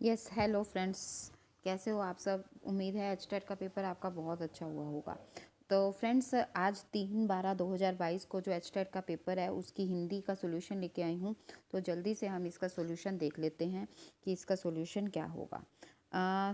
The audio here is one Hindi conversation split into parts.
यस हेलो फ्रेंड्स, कैसे हो आप सब। उम्मीद है एचटेट का पेपर आपका बहुत अच्छा हुआ होगा। तो फ्रेंड्स, आज 3/12/2022 को जो एचटेट का पेपर है उसकी हिंदी का सोल्यूशन लेके आई हूँ। तो जल्दी से हम इसका सोल्यूशन देख लेते हैं कि इसका सोल्यूशन क्या होगा।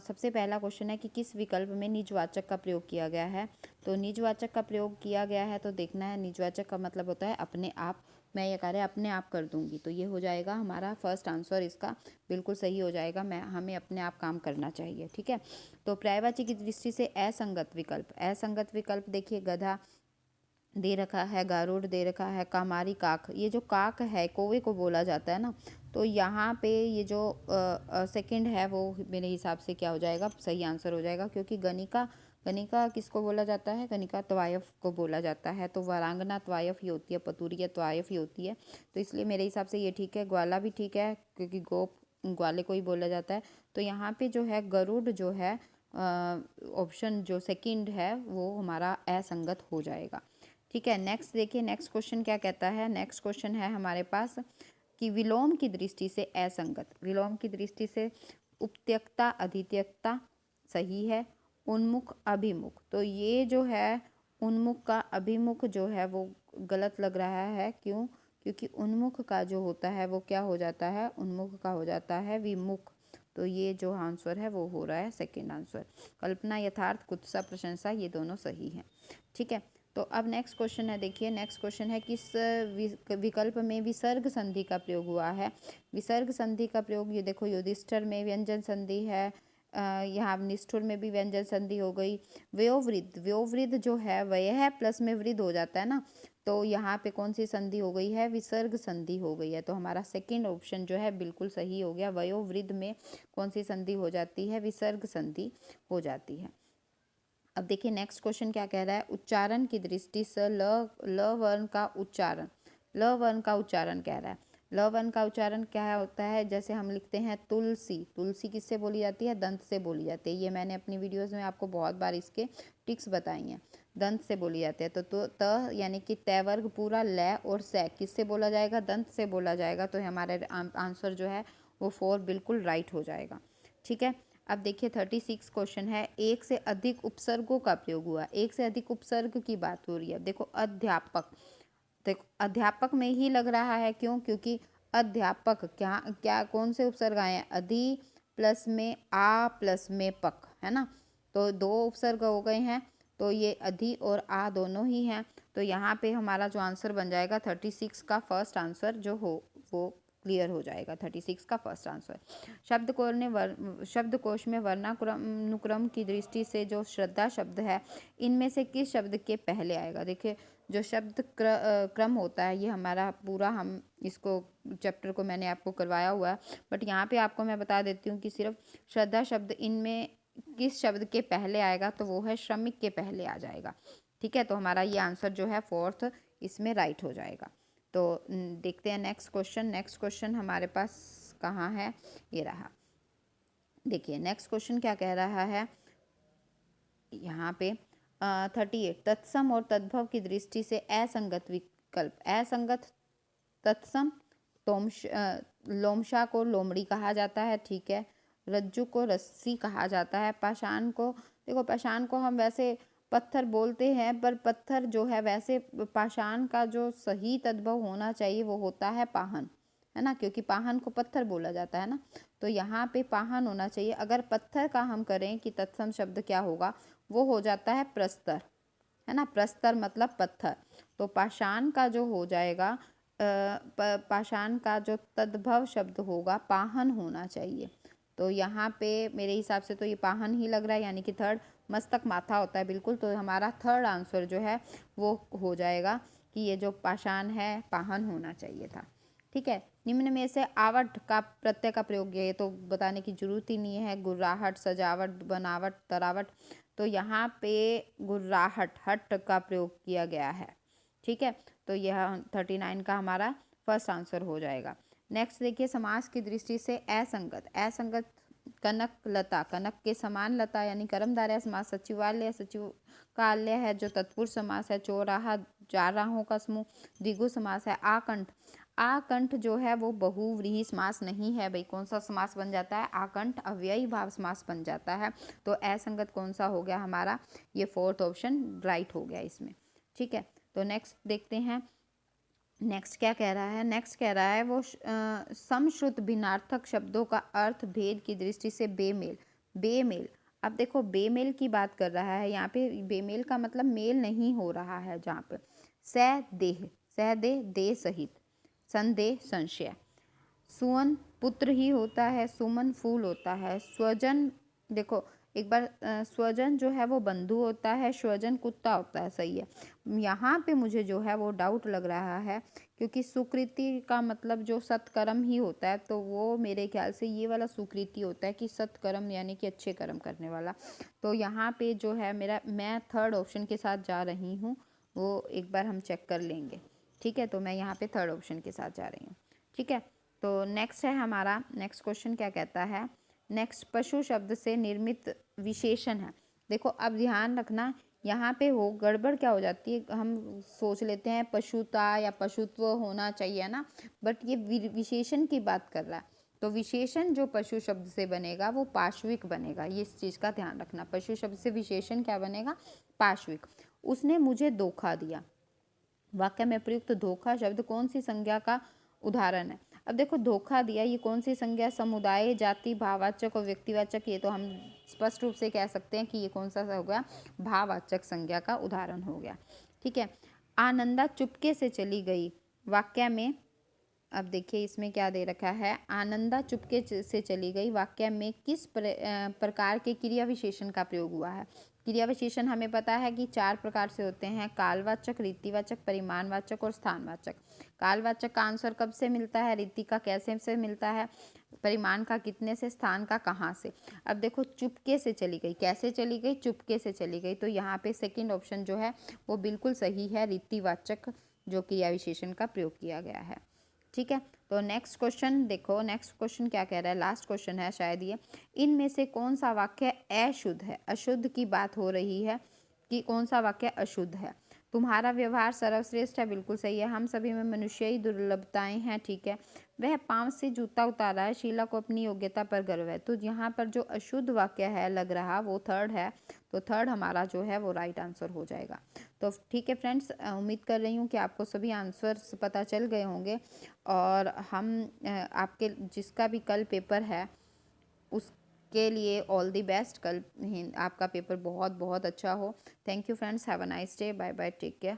सबसे पहला क्वेश्चन है कि किस विकल्प में निजवाचक का प्रयोग किया गया है। तो निजवाचक का प्रयोग किया गया है तो देखना है, निजवाचक का मतलब होता है अपने आप। मैं ये कार्य अपने आप कर दूंगी, तो ये हो जाएगा हमारा फर्स्ट आंसर, इसका बिल्कुल सही हो जाएगा। हमें अपने आप काम करना चाहिए, ठीक है। तो पर्यायवाची की दृष्टि से असंगत विकल्प देखिए, गधा दे रखा है, गारुड़ दे रखा है, कामारी काक। ये जो काक है कौवे को बोला जाता है ना, तो यहाँ पे ये जो सेकंड है वो मेरे हिसाब से क्या हो जाएगा, सही आंसर हो जाएगा। क्योंकि गणिका गणिका किसको बोला जाता है, गणिका त्वायफ को बोला जाता है। तो वरांगना त्वायफ ही होती है, पतुरिया त्वायफ ही होती है। तो इसलिए मेरे हिसाब से ये ठीक है। ग्वाला भी ठीक है क्योंकि गोप ग्वाले को ही बोला जाता है। तो यहाँ पे जो है गरुड़ जो है, ऑप्शन जो सेकंड है वो हमारा असंगत हो जाएगा, ठीक है। नेक्स्ट देखिए, नेक्स्ट क्वेश्चन क्या कहता है। नेक्स्ट क्वेश्चन है हमारे पास कि विलोम की दृष्टि से असंगत। विलोम की दृष्टि से उपत्यक्ता अधित्यक्ता सही है, उन्मुख अभिमुख। तो ये जो है उन्मुख का अभिमुख जो है वो गलत लग रहा है। क्यों? क्योंकि उन्मुख का जो होता है वो क्या हो जाता है, उन्मुख का हो जाता है विमुख। तो ये जो आंसर है वो हो रहा है सेकंड आंसर। कल्पना, यथार्थ, कुत्सा, प्रशंसा, ये दोनों सही हैं, ठीक है। तो अब नेक्स्ट क्वेश्चन है, देखिए नेक्स्ट क्वेश्चन है किस विकल्प में विसर्ग संधि का प्रयोग हुआ है। विसर्ग संधि का प्रयोग, ये देखो युधिष्ठिर में व्यंजन संधि है, यहाँ निष्ठुर में भी व्यंजन संधि हो गई। वयोवृद्ध, वयोवृद्ध जो है वय है प्लस में वृद्ध हो जाता है ना, तो यहाँ पे कौन सी संधि हो गई है, विसर्ग संधि हो गई है। तो हमारा सेकंड ऑप्शन जो है बिल्कुल सही हो गया। वयोवृद्ध में कौन सी संधि हो जाती है, विसर्ग संधि हो जाती है। अब देखिए नेक्स्ट क्वेश्चन क्या कह रहा है, उच्चारण की दृष्टि से ल वर्ण का उच्चारण, ल वर्ण का उच्चारण कह रहा है। ल वर्ण का उच्चारण क्या होता है, जैसे हम लिखते हैं तुलसी। तुलसी किससे बोली जाती है, दंत से बोली जाती है। ये मैंने अपनी वीडियोस में आपको बहुत बार इसके टिक्स बताई हैं। दंत से बोली जाती है। तो त यानी कि तय वर्ग पूरा, ल और से किससे बोला जाएगा, दंत से बोला जाएगा। तो हमारा आंसर जो है वो 4 बिल्कुल राइट हो जाएगा, ठीक है। अब देखिए 36 क्वेश्चन है, एक से अधिक उपसर्गों का प्रयोग हुआ। एक से अधिक उपसर्ग की बात हो रही है। देखो अध्यापक, देखो अध्यापक में ही लग रहा है। क्यों? क्योंकि अध्यापक क्या क्या कौन से उपसर्ग आए हैं, अधि प्लस में आ प्लस में पक, है ना। तो 2 उपसर्ग हो गए हैं, तो ये अधि और आ दोनों ही हैं। तो यहाँ पे हमारा जो आंसर बन जाएगा 36 का फर्स्ट आंसर जो हो वो क्लियर हो जाएगा। 36 का फर्स्ट आंसर। शब्दकोश में वर्णानुक्रम की दृष्टि से जो श्रद्धा शब्द है, इनमें से किस शब्द के पहले आएगा। देखिए जो शब्द क्रम होता है, ये हमारा पूरा हम इसको चैप्टर को मैंने आपको करवाया हुआ है, बट यहाँ पे आपको मैं बता देती हूँ कि सिर्फ श्रद्धा शब्द इनमें किस शब्द के पहले आएगा, तो वो है श्रमिक के पहले आ जाएगा, ठीक है। तो हमारा ये आंसर जो है फोर्थ इसमें राइट हो जाएगा। तो देखते हैं नेक्स्ट क्वेश्चन। नेक्स्ट क्वेश्चन हमारे पास कहाँ है, ये रहा। देखिए नेक्स्ट क्वेश्चन क्या कह रहा है यहाँ पे 38, तत्सम और तद्भव की दृष्टि से असंगत विकल्प। असंगत, तत्सम, लोमशा को लोमड़ी कहा जाता है, ठीक है। रज्जु को रस्सी कहा जाता है। पाषाण को, देखो पाषाण को हम वैसे पत्थर बोलते हैं, पर पत्थर जो है वैसे पाषाण का जो सही तद्भव होना चाहिए वो होता है पाहन, है ना, क्योंकि पाहन को पत्थर बोला जाता है ना। तो यहाँ पे पाहन होना चाहिए। अगर पत्थर का हम करें कि तत्सम शब्द क्या होगा, वो हो जाता है प्रस्तर, है ना। प्रस्तर मतलब पत्थर। तो पाषाण का जो हो जाएगा, पाषाण का जो तद्भव शब्द होगा पाहन होना चाहिए। तो यहाँ पे मेरे हिसाब से तो ये पाहन ही लग रहा है, यानी कि थर्ड। मस्तक माथा होता है बिल्कुल, तो हमारा थर्ड आंसर जो है वो हो जाएगा कि ये जो पाषाण है पाहन होना चाहिए था, ठीक है। निम्न में से आवट का प्रत्यय का प्रयोग, ये तो बताने की जरूरत ही नहीं है। गुर्राहट, सजावट, बनावट, तरावट। तो यहाँ पे गुर्राहट, हट का प्रयोग किया गया है, ठीक है। तो यह 39 का हमारा फर्स्ट आंसर हो जाएगा। नेक्स्ट देखिए, समास की दृष्टि से असंगत। असंगत, कनक लता, कनक के समान लता यानी कर्मधारय समास। सचिवालय, सचिवालय है जो तत्पुरुष समास है। चौराहा, चार राहों का समूह। द्विगु समास है। आकंठ, आकंठ जो है वो बहुव्रीहि समास नहीं है भाई। कौन सा समास बन जाता है? आकंठ अव्ययी भाव समास बन जाता है। तो असंगत कौन सा हो गया हमारा? ये फोर्थ ऑप्शन राइट हो गया इसमें। ठीक है, तो नेक्स्ट देखते हैं। नेक्स्ट क्या कह रहा है? नेक्स्ट कह रहा है वो समश्रुत भिन्नार्थक शब्दों का अर्थ भेद की दृष्टि से बेमेल। बेमेल, अब देखो बेमेल की बात कर रहा है यहाँ पे। बेमेल का मतलब मेल नहीं हो रहा है जहाँ पे। सदेह, सहदेह देह सहित, संदेह संशय। सुवन पुत्र ही होता है, सुमन फूल होता है। स्वजन, देखो एक बार स्वजन जो है वो बंधु होता है, स्वजन कुत्ता होता है। सही है। यहाँ पे मुझे जो है वो डाउट लग रहा है, क्योंकि सुकृति का मतलब जो सत्कर्म ही होता है, तो वो मेरे ख्याल से ये वाला सुकृति होता है कि सत्कर्म यानी कि अच्छे कर्म करने वाला। तो यहाँ पे जो है मेरा, मैं थर्ड ऑप्शन के साथ जा रही हूँ, वो एक बार हम चेक कर लेंगे। ठीक है, तो मैं यहाँ पे थर्ड ऑप्शन के साथ जा रही हूँ। ठीक है, तो नेक्स्ट है हमारा, नेक्स्ट क्वेश्चन क्या कहता है? नेक्स्ट पशु शब्द से निर्मित विशेषण है। देखो अब ध्यान रखना, यहाँ पे हो गड़बड़ क्या हो जाती है, हम सोच लेते हैं पशुता या पशुत्व होना चाहिए ना, बट ये विशेषण की बात कर रहा है। तो विशेषण जो पशु शब्द से बनेगा वो पार्श्विक बनेगा, ये इस चीज़ का ध्यान रखना। पशु शब्द से विशेषण क्या बनेगा? पार्श्विक। उसने मुझे धोखा दिया। वाक्य में प्रयुक्त धोखा शब्द कौन सी संज्ञा का उदाहरण है? अब देखो धोखा दिया, ये कौन सी संज्ञा? समुदाय, जाति, भाववाचक और व्यक्तिवाचक। ये तो हम स्पष्ट रूप से कह सकते हैं कि ये कौन सा हो गया? भाववाचक संज्ञा का उदाहरण हो गया। ठीक है। आनंदा चुपके से चली गई। वाक्य में, अब देखिए इसमें क्या दे रखा है? आनंदा चुपके से चली गई। वाक्य में किस प्रकार के क्रिया विशेषण का प्रयोग हुआ है? क्रिया विशेषण हमें पता है कि 4 प्रकार से होते हैं: कालवाचक, रीतिवाचक, परिमाणवाचक और स्थानवाचक। कालवाचक का आंसर कब से मिलता है? रीति का कैसे से मिलता है? परिमाण का कितने से? स्थान का कहाँ से? अब देखो चुपके से चली गई, कैसे चली गई? चुपके से चली गई। तो यहाँ पे सेकंड ऑप्शन जो है वो बिल्कुल सही है, रीतिवाचक जो क्रिया विशेषण का प्रयोग किया गया है। ठीक है, तो नेक्स्ट क्वेश्चन देखो, नेक्स्ट क्वेश्चन क्या कह रहा है? लास्ट क्वेश्चन है शायद ये। इनमें से कौन सा वाक्य अशुद्ध है? अशुद्ध की बात हो रही है कि कौन सा वाक्य अशुद्ध है? तुम्हारा व्यवहार सर्वश्रेष्ठ है, बिल्कुल सही है। हम सभी में मनुष्य ही दुर्लभताएं हैं, ठीक है। वह पांव से जूता उतारा है, शीला को अपनी योग्यता पर गर्व है। तो यहाँ पर जो अशुद्ध वाक्य है लग रहा वो थर्ड है, तो थर्ड हमारा जो है वो राइट आंसर हो जाएगा। तो ठीक है फ्रेंड्स, उम्मीद कर रही हूँ कि आपको सभी आंसर्स पता चल गए होंगे, और हम आपके जिसका भी कल पेपर है उसके लिए ऑल द बेस्ट। कल आपका पेपर बहुत बहुत अच्छा हो। Thank you friends, have a nice day, bye bye, take care.